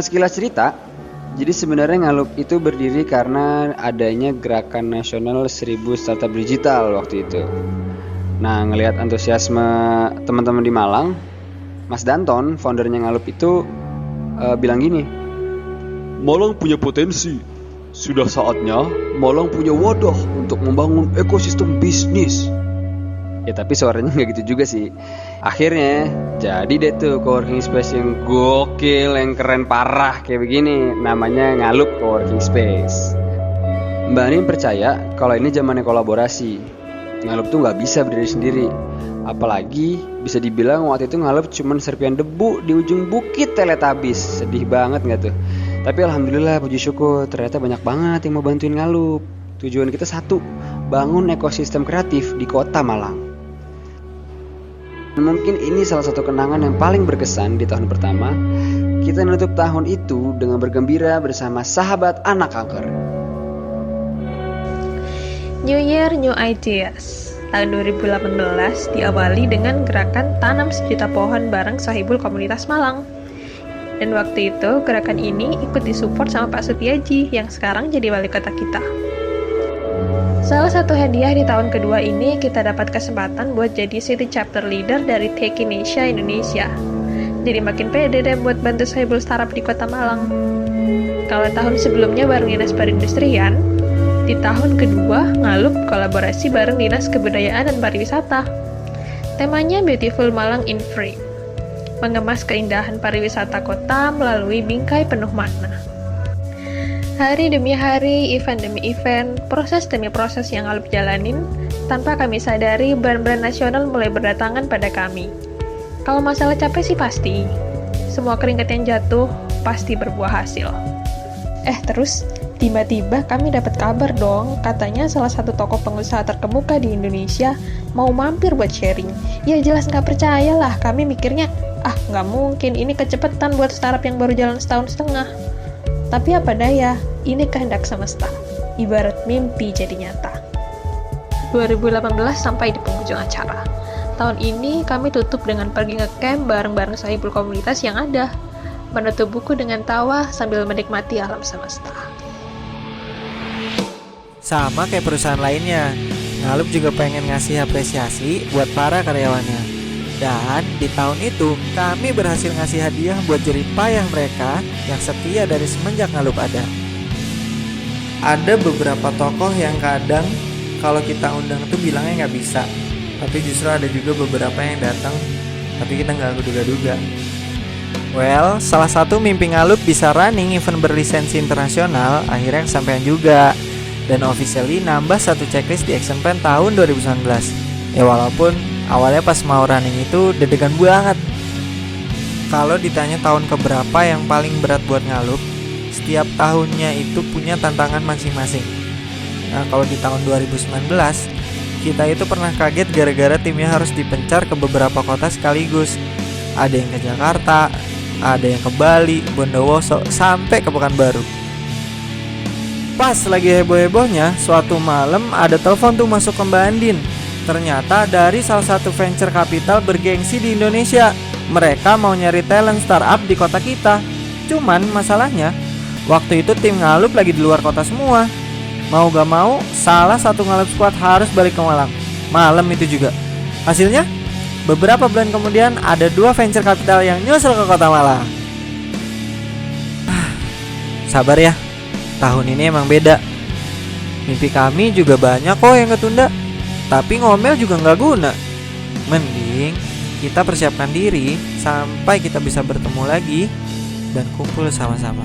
Sekilas cerita, jadi sebenarnya Ngalup itu berdiri karena adanya gerakan nasional 1000 startup digital waktu itu. Nah, ngelihat antusiasme teman-teman di Malang, Mas Danton, foundernya Ngalup itu bilang gini, Malang punya potensi. Sudah saatnya Malang punya wadah untuk membangun ekosistem bisnis. ya tapi suaranya nggak gitu juga sih. Akhirnya jadi deh tuh coworking space yang gokil, yang keren parah kayak begini, namanya Ngalup Coworking Space. Mbak Anin percaya kalau ini zamannya kolaborasi. Ngalup tuh nggak bisa berdiri sendiri. Apalagi bisa dibilang waktu itu Ngalup cuman serpian debu di ujung bukit Teletabis. Sedih banget nggak tuh? Tapi alhamdulillah, puji syukur, ternyata banyak banget yang mau bantuin Ngalup. Tujuan kita satu, bangun ekosistem kreatif di kota Malang. Mungkin ini salah satu kenangan yang paling berkesan di tahun pertama. Kita menutup tahun itu dengan bergembira bersama sahabat anak kanker. New Year, New Ideas. Tahun 2018 diawali dengan gerakan Tanam Sejuta Pohon bareng Sohibul Komunitas Malang. Dan waktu itu gerakan ini ikut disupport sama Pak Sutiaji yang sekarang jadi wali kota kita. Salah satu hadiah di tahun kedua ini kita dapat kesempatan buat jadi city chapter leader dari Techinesia Indonesia. Jadi makin pede deh buat bantu Sohibul startup di kota Malang. Kalau tahun sebelumnya bareng Dinas Perindustrian, di tahun kedua Ngalup kolaborasi bareng Dinas Kebudayaan dan Pariwisata. Temanya Beautiful Malang in Frame, mengemas keindahan pariwisata kota melalui bingkai penuh makna. Hari demi hari, event demi event, proses demi proses yang Ngalup jalanin, tanpa kami sadari brand-brand nasional mulai berdatangan pada kami. Kalau masalah capek sih pasti, semua keringat yang jatuh pasti berbuah hasil. Terus tiba-tiba kami dapat kabar dong, katanya salah satu tokoh pengusaha terkemuka di Indonesia mau mampir buat sharing. Ya jelas nggak percaya lah, kami mikirnya, nggak mungkin, ini kecepetan buat startup yang baru jalan setahun setengah. Tapi apa daya, ini kehendak semesta. Ibarat mimpi jadi nyata. 2018 sampai di penghujung acara. Tahun ini kami tutup dengan pergi nge-camp bareng-bareng Sohibul komunitas yang ada. Menutup buku dengan tawa sambil menikmati alam semesta. Sama kayak perusahaan lainnya, Ngalup juga pengen ngasih apresiasi buat para karyawannya. Dan di tahun itu kami berhasil ngasih hadiah buat jerih payah mereka yang setia dari semenjak Ngalup ada. Ada beberapa tokoh yang kadang kalau kita undang tuh bilangnya nggak bisa, tapi justru ada juga beberapa yang datang tapi kita nggak duga-duga. Well, salah satu mimpi Ngalup bisa running event berlisensi internasional akhirnya kesampaian juga. Dan officially nambah satu checklist di action plan tahun 2019. Ya walaupun awalnya pas mau running itu deg-degan banget. Kalau ditanya tahun keberapa yang paling berat buat Ngalup, setiap tahunnya itu punya tantangan masing-masing. Nah kalau di tahun 2019, kita itu pernah kaget gara-gara timnya harus dipencar ke beberapa kota sekaligus. Ada yang ke Jakarta, ada yang ke Bali, Bondowoso, sampai ke Pekanbaru. Pas lagi heboh-hebohnya, suatu malam ada telepon tuh masuk ke Mbak Andin. Ternyata dari salah satu venture capital bergengsi di Indonesia. Mereka mau nyari talent startup di kota kita. Cuman masalahnya, waktu itu tim Ngalup lagi di luar kota semua. Mau gak mau, salah satu Ngalup squad harus balik ke Malang. Malam itu juga. Hasilnya, beberapa bulan kemudian ada 2 venture capital yang nyusul ke kota Malang. Sabar ya, tahun ini emang beda. Mimpi kami juga banyak kok yang ketunda, tapi ngomel juga gak guna. Mending kita persiapkan diri sampai kita bisa bertemu lagi dan kumpul sama-sama.